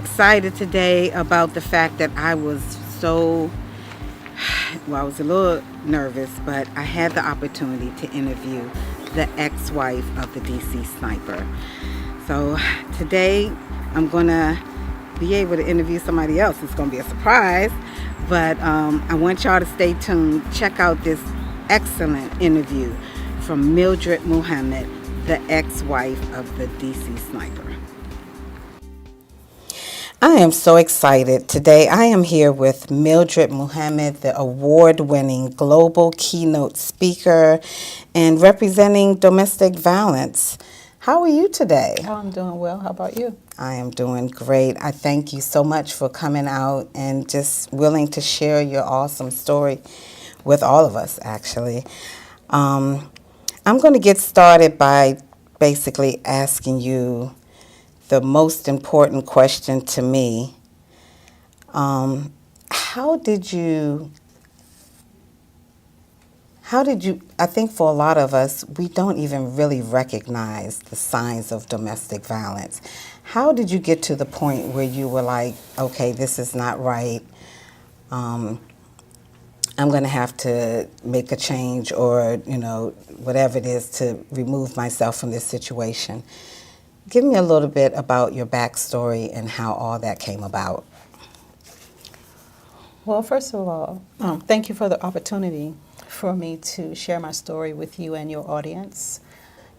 excited today about the fact that I was so, well, I was a little nervous, but I had the opportunity to interview the ex-wife of the DC sniper. So today I'm going to be able to interview somebody else. It's going to be a surprise, but I want y'all to stay tuned. Check out this excellent interview from Mildred Muhammad, the ex-wife of the DC sniper. I am so excited. Today I am here with Mildred Muhammad, the award-winning global keynote speaker and representing domestic violence. How are you today? Oh, I'm doing well. How about you? I am doing great. I thank you so much for coming out and just willing to share your awesome story with all of us, actually. I'm going to get started by basically asking you the most important question to me. How did you, I think for a lot of us, we don't even really recognize the signs of domestic violence. How did you get to the point where you were like, okay, this is not right, I'm going to have to make a change or, whatever it is to remove myself from this situation? Give me a little bit about your backstory and how all that came about. Well, first of all, thank you for the opportunity for me to share my story with you and your audience.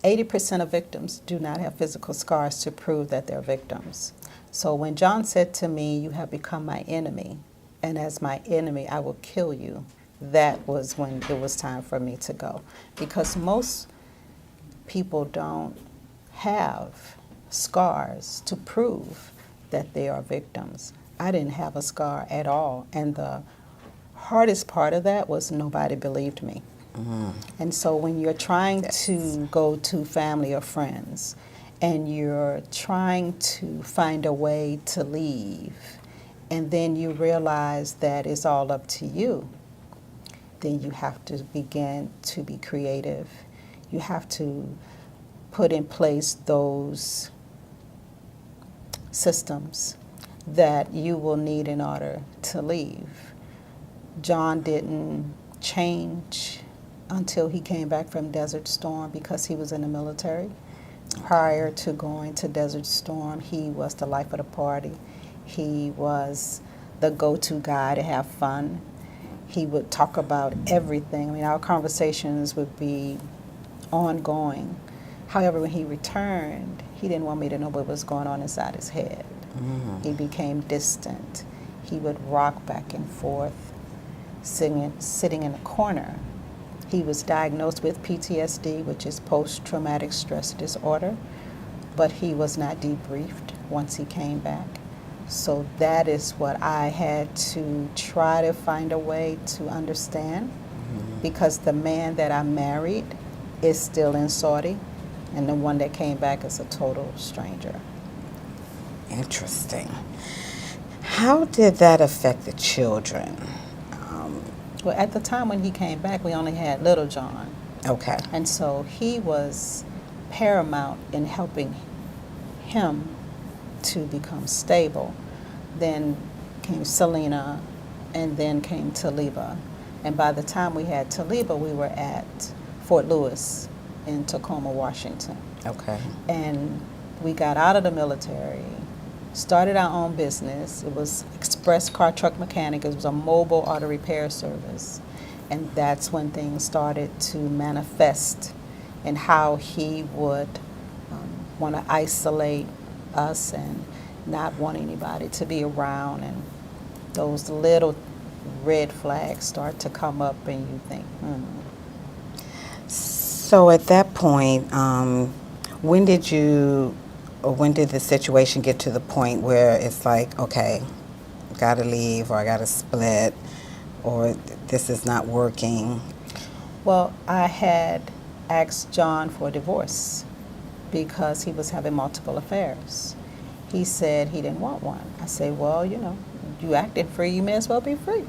80% of victims do not have physical scars to prove that they're victims. So when John said to me, "You have become my enemy, and as my enemy, I will kill you," that was when it was time for me to go. Because most people don't have scars to prove that they are victims. I didn't have a scar at all, and the hardest part of that was nobody believed me. And so when you're trying to go to family or friends and you're trying to find a way to leave, and then you realize that it's all up to you, then you have to begin to be creative. You have to put in place those systems that you will need in order to leave. John didn't change until he came back from Desert Storm because he was in the military. Prior to going to Desert Storm, he was the life of the party. He was the go-to guy to have fun. He would talk about everything. I mean, our conversations would be ongoing. However, when he returned, he didn't want me to know what was going on inside his head. He became distant. He would rock back and forth, sitting in a corner. He was diagnosed with PTSD, which is post-traumatic stress disorder, but he was not debriefed once he came back. So that is what I had to try to find a way to understand, because the man that I married is still in Saudi, and the one that came back is a total stranger. Interesting. How did that affect the children? Well, at the time when he came back, we only had little John. Okay. And so he was paramount in helping him to become stable. Then came Selena, and then came Taliba. And by the time we had Taliba, we were at Fort Lewis in Tacoma, Washington. Okay. And we got out of the military, started our own business. It was Express Car Truck Mechanic. It was a mobile auto repair service. And that's when things started to manifest in how he would want to isolate us and not want anybody to be around. And those little red flags start to come up, and you think, So at that point, when did the situation get to the point where it's like, okay, gotta leave, or I gotta split, or this is not working? Well, I had asked John for a divorce because he was having multiple affairs. He said he didn't want one. I said, well, you acting free, you may as well be free.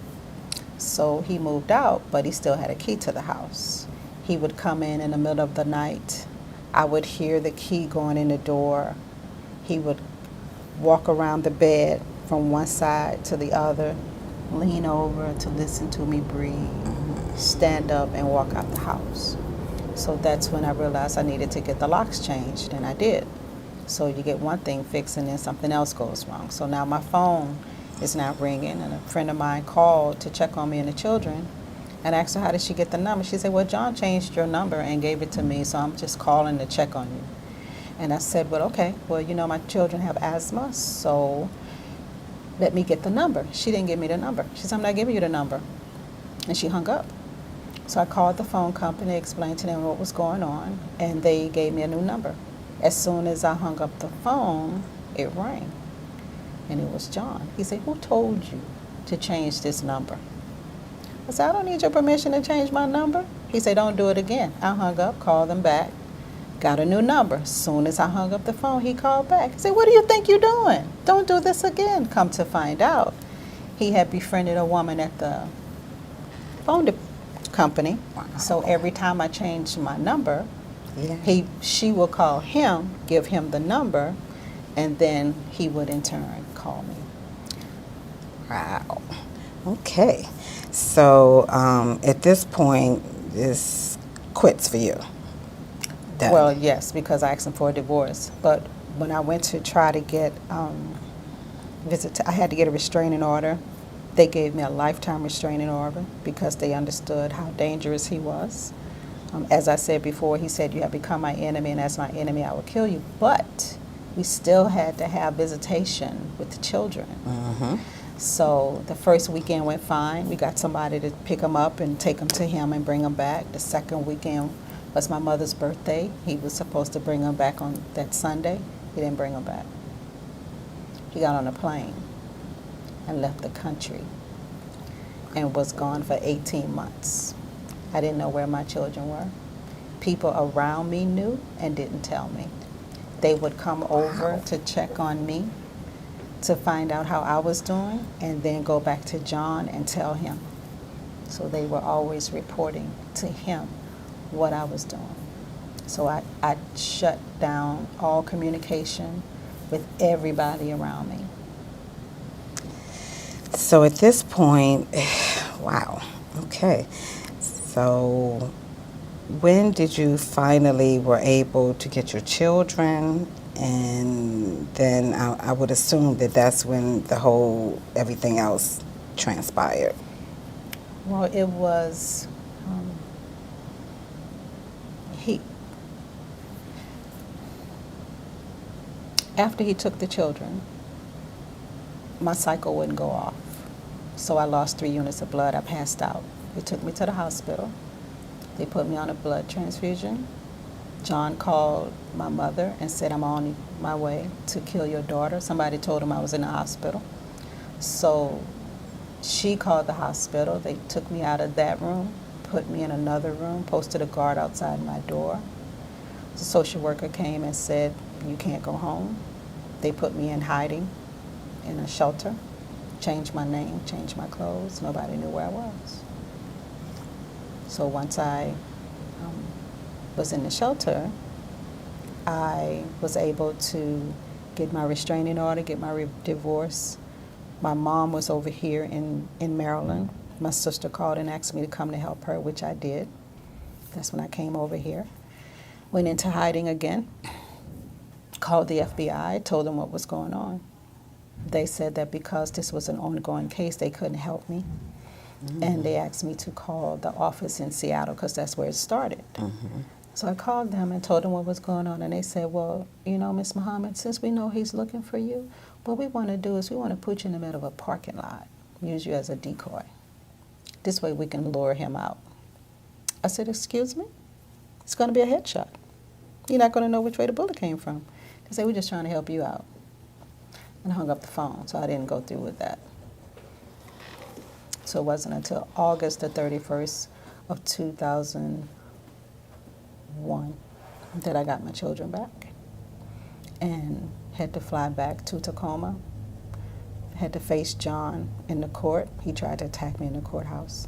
So he moved out, but he still had a key to the house. He would come in the middle of the night. I would hear the key going in the door. He would walk around the bed from one side to the other, lean over to listen to me breathe, stand up and walk out the house. So that's when I realized I needed to get the locks changed, and I did. So you get one thing fixed and then something else goes wrong. So now my phone is not ringing, and a friend of mine called to check on me and the children and asked her how did she get the number. She said, well, John changed your number and gave it to me, so I'm just calling to check on you. And I said, well, okay, well, you know, my children have asthma, so let me get the number. She didn't give me the number. She said, I'm not giving you the number. And she hung up. So I called the phone company, explained to them what was going on, and they gave me a new number. As soon as I hung up the phone, it rang. And it was John. He said, who told you to change this number? I said, I don't need your permission to change my number. He said, don't do it again. I hung up, called them back, got a new number. As soon as I hung up the phone, he called back. He said, what do you think you're doing? Don't do this again. Come to find out, he had befriended a woman at the phone company. Wow. So every time I changed my number, Yeah. she will call him, give him the number, and then he would in turn call me. Wow. Okay. So at this point, this quits for you. Done. Well, yes, because I asked him for a divorce. But when I went to try to get I had to get a restraining order. They gave me a lifetime restraining order because they understood how dangerous he was. As I said before, he said, you have become my enemy, and as my enemy, I will kill you. But we still had to have visitation with the children. Mm-hmm. So the first weekend went fine. We got somebody to pick him up and take him to him and bring him back. The second weekend was my mother's birthday. He was supposed to bring him back on that Sunday. He didn't bring him back. He got on a plane and left the country and was gone for 18 months. I didn't know where my children were. People around me knew and didn't tell me. They would come over to check on me to find out how I was doing and then go back to John and tell him. So they were always reporting to him what I was doing. So I shut down all communication with everybody around me. So at this point, wow. Okay. So when did you finally were able to get your children? And then I would assume that that's when the whole everything else transpired. Well, it was after he took the children, my cycle wouldn't go off. So I lost 3 units of blood. I passed out. They took me to the hospital. They put me on a blood transfusion. John called my mother and said, I'm on my way to kill your daughter. Somebody told him I was in the hospital. So she called the hospital. They took me out of that room, put me in another room, posted a guard outside my door. The social worker came and said, you can't go home. They put me in hiding in a shelter, changed my name, changed my clothes. Nobody knew where I was. So once I was in the shelter, I was able to get my restraining order, get my divorce. My mom was over here in Maryland. My sister called and asked me to come to help her, which I did. That's when I came over here. Went into hiding again, called the FBI, told them what was going on. They said that because this was an ongoing case, they couldn't help me. Mm-hmm. And they asked me to call the office in Seattle because that's where it started. Mm-hmm. So I called them and told them what was going on, and they said, well, you know, Ms. Muhammad, since we know he's looking for you, what we want to do is we want to put you in the middle of a parking lot, use you as a decoy. This way we can lure him out. I said, excuse me? It's going to be a headshot. You're not going to know which way the bullet came from. They said, we're just trying to help you out. And I hung up the phone, so I didn't go through with that. So it wasn't until August the 31st of 2001 that I got my children back and had to fly back to Tacoma. Had to face John in the court. He tried to attack me in the courthouse.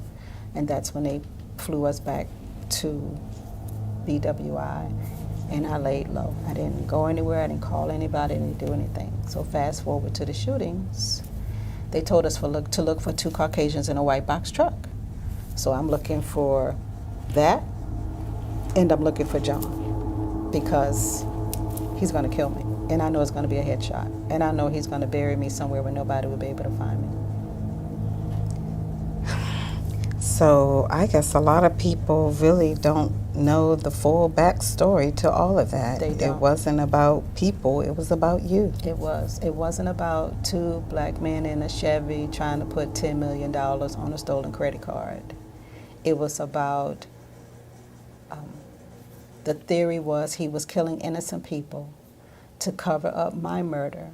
And that's when they flew us back to BWI and I laid low. I didn't go anywhere. I didn't call anybody. I didn't do anything. So fast forward to the shootings. They told us to look for 2 Caucasians in a white box truck. So I'm looking for that, and I'm looking for John, because he's going to kill me. And I know it's going to be a headshot. And I know he's going to bury me somewhere where nobody will be able to find me. So I guess a lot of people really don't know the full backstory to all of that. They don't. It wasn't about people, it was about you. It was. It wasn't about 2 black men in a Chevy trying to put $10 million on a stolen credit card. It was about, the theory was he was killing innocent people to cover up my murder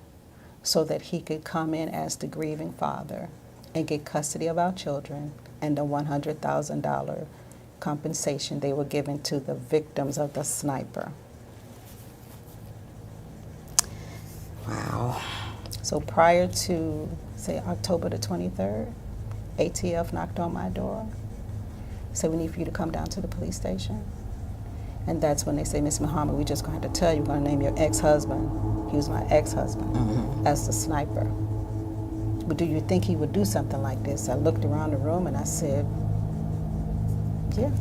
so that he could come in as the grieving father and get custody of our children and the $100,000 compensation they were giving to the victims of the sniper. Wow. So prior to, say, October the 23rd, ATF knocked on my door, said, we need for you to come down to the police station. And that's when they say, Miss Muhammad, we just going to have to tell you, we're going to name your ex-husband, he was my ex-husband, as the sniper. But do you think he would do something like this? I looked around the room and I said, yeah.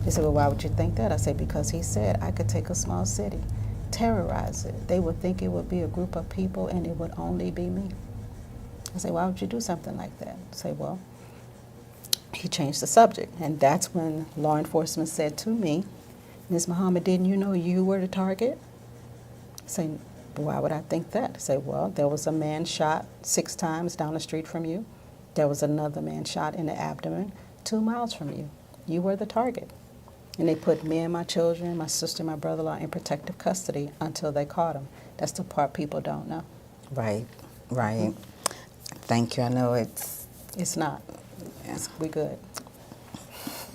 They said, well, why would you think that? I said, because he said I could take a small city, terrorize it. They would think it would be a group of people and it would only be me. I said, why would you do something like that? I say, well, he changed the subject. And that's when law enforcement said to me, Ms. Muhammad, didn't you know you were the target? I say, why would I think that? I say, well, there was a man shot 6 times down the street from you. There was another man shot in the abdomen 2 miles from you. You were the target. And they put me and my children, my sister, my brother-in-law in protective custody until they caught him. That's the part people don't know. Right, right. Thank you. I know It's not. Yeah. We good.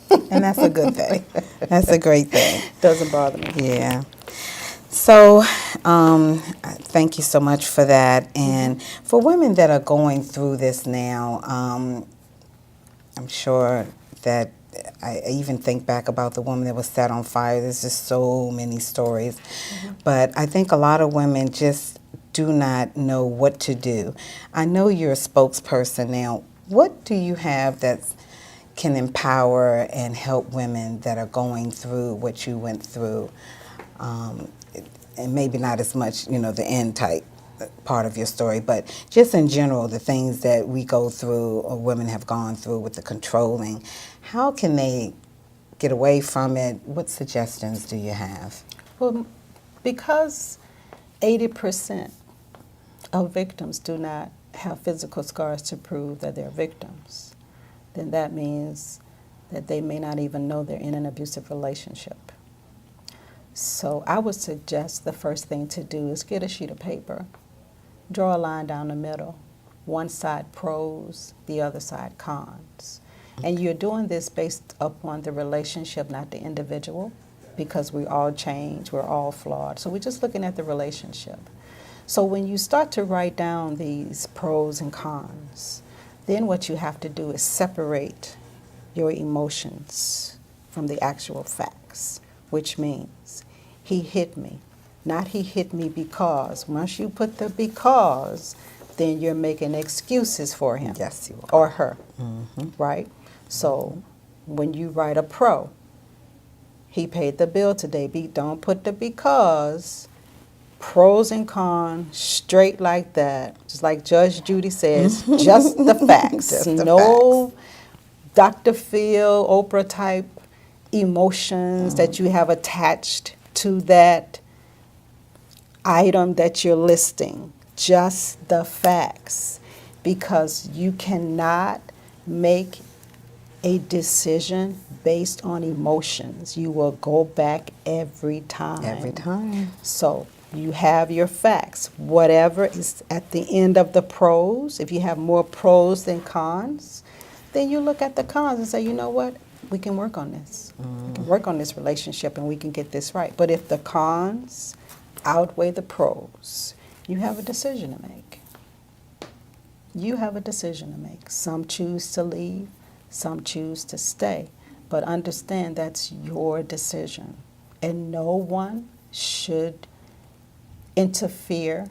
And that's a good thing. That's a great thing. Doesn't bother me. Yeah. So, thank you so much for that. And for women that are going through this now, I'm sure that I even think back about the woman that was set on fire. There's just so many stories. But I think a lot of women just do not know what to do. I know you're a spokesperson now. What do you have that can empower and help women that are going through what you went through? And maybe not as much, the end type part of your story, but just in general, the things that we go through or women have gone through with the controlling. How can they get away from it? What suggestions do you have? Well, because 80% of victims do not have physical scars to prove that they're victims, then that means that they may not even know they're in an abusive relationship. So I would suggest the first thing to do is get a sheet of paper, draw a line down the middle, one side pros, the other side cons. And you're doing this based upon the relationship, not the individual, because we all change, we're all flawed. So we're just looking at the relationship. So when you start to write down these pros and cons, then what you have to do is separate your emotions from the actual facts, which means he hit me, not he hit me because. Once you put the because, then you're making excuses for him. Yes, you are. Or her, right? So when you write a pro, he paid the bill today. Don't put the because. Pros and cons, straight like that. Just like Judge Judy says, just the facts. Just the no facts. Dr. Phil, Oprah type emotions that you have attached to that item that you're listing. Just the facts. Because you cannot make a decision based on emotions. You will go back every time. Every time. So you have your facts. Whatever is at the end of the pros, if you have more pros than cons, then you look at the cons and say, you know what? We can work on this. We can work on this relationship and we can get this right. But if the cons outweigh the pros, you have a decision to make. You have a decision to make. Some choose to leave, some choose to stay. But understand that's your decision. and no one should interfere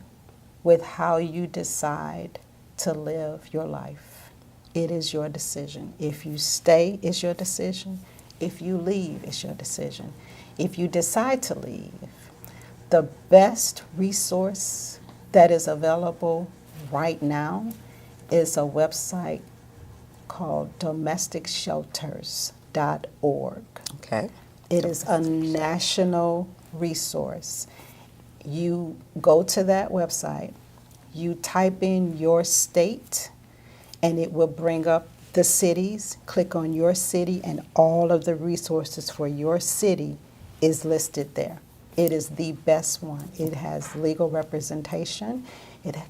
with how you decide to live your life. It is your decision. If you stay, it's your decision. If you leave, it's your decision. If you decide to leave, the best resource that is available right now is a website called domesticshelters.org. Okay. It is a national resource. You go to that website, you type in your state, and it will bring up the cities. Click on your city, and all of the resources for your city is listed there. It is the best one. It has legal representation.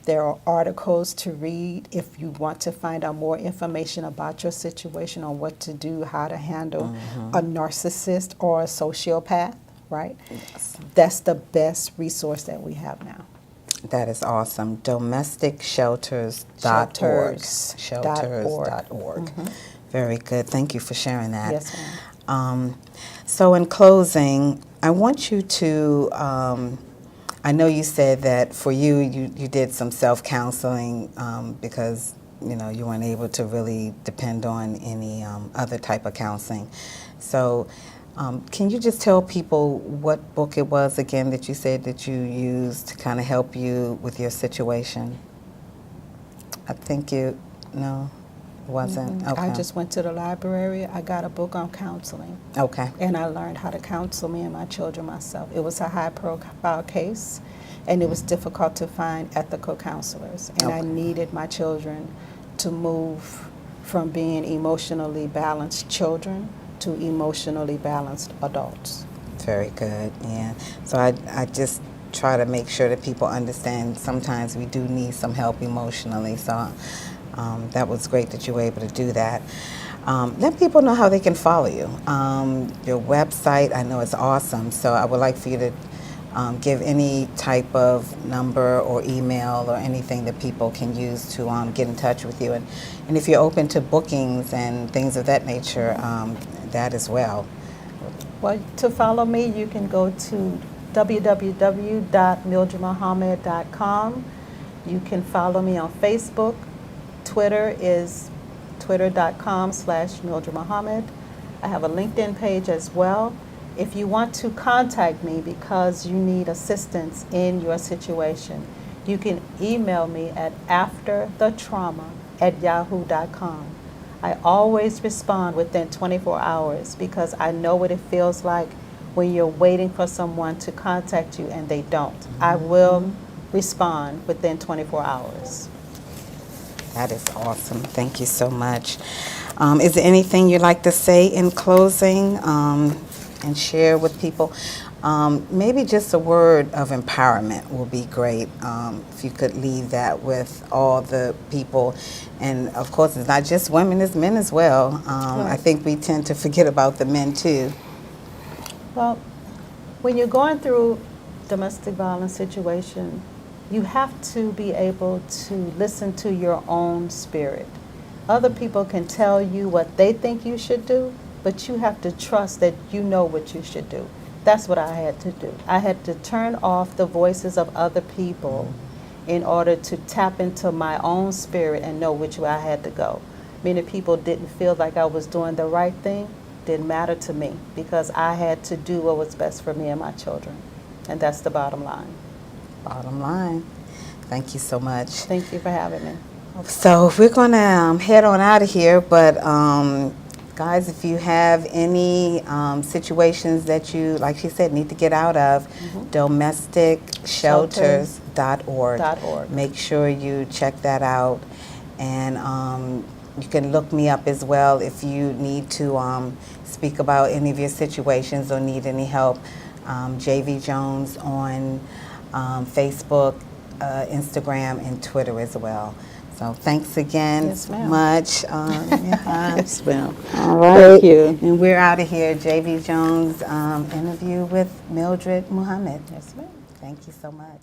There are articles to read if you want to find out more information about your situation, on what to do, how to handle a narcissist or a sociopath, right? Yes. That's the best resource that we have now. That is awesome. Domesticshelters.org. Shelters.org. Very good. Thank you for sharing that. Yes, ma'am. So in closing, I want you to, I know you said that for you, you did some self-counseling because, you know, you weren't able to really depend on any other type of counseling. So can you just tell people what book it was again that you said that you used to kind of help you with your situation? I think no, it wasn't. Okay. I just went to the library. I got a book on counseling. Okay. And I learned how to counsel me and my children myself. It was a high-profile case, and it was difficult to find ethical counselors. And I Okay. needed my children to move from being emotionally balanced children to emotionally balanced adults. Very good, yeah. So I just try to make sure that people understand sometimes we do need some help emotionally. So that was great that you were able to do that. Let people know how they can follow you. Your website, I know it's awesome, so I would like for you to give any type of number or email or anything that people can use to get in touch with you. And if you're open to bookings and things of that nature, that as well. Well, to follow me, you can go to www.mildredmuhammad.com. You can follow me on Facebook. Twitter is twitter.com/MildredMuhammad. I have a LinkedIn page as well. If you want to contact me because you need assistance in your situation, you can email me at afterthetrauma@yahoo.com. I always respond within 24 hours because I know what it feels like when you're waiting for someone to contact you and they don't. I will respond within 24 hours. That is awesome. Thank you so much. Is there anything you'd like to say in closing and share with people? Maybe just a word of empowerment will be great. If you could leave that with all the people. And of course, it's not just women, it's men as well. Right. I think we tend to forget about the men too. Well, when you're going through domestic violence situation, you have to be able to listen to your own spirit. Other people can tell you what they think you should do, but you have to trust that you know what you should do. That's what I had to do. I had to turn off the voices of other people in order to tap into my own spirit and know which way I had to go. Many people didn't feel like I was doing the right thing. Didn't matter to me because I had to do what was best for me and my children. And that's the bottom line. Bottom line. Thank you so much. Thank you for having me. So we're going to head on out of here, but guys, if you have any situations that you, like she said, need to get out of, domesticshelters.org. Make sure you check that out. And you can look me up as well if you need to speak about any of your situations or need any help. JV Jones on Facebook, Instagram, and Twitter as well. So thanks again much. Yes, ma'am. All right. Thank you. And we're out of here. JV Jones interview with Mildred Muhammad. Yes, ma'am. Thank you so much.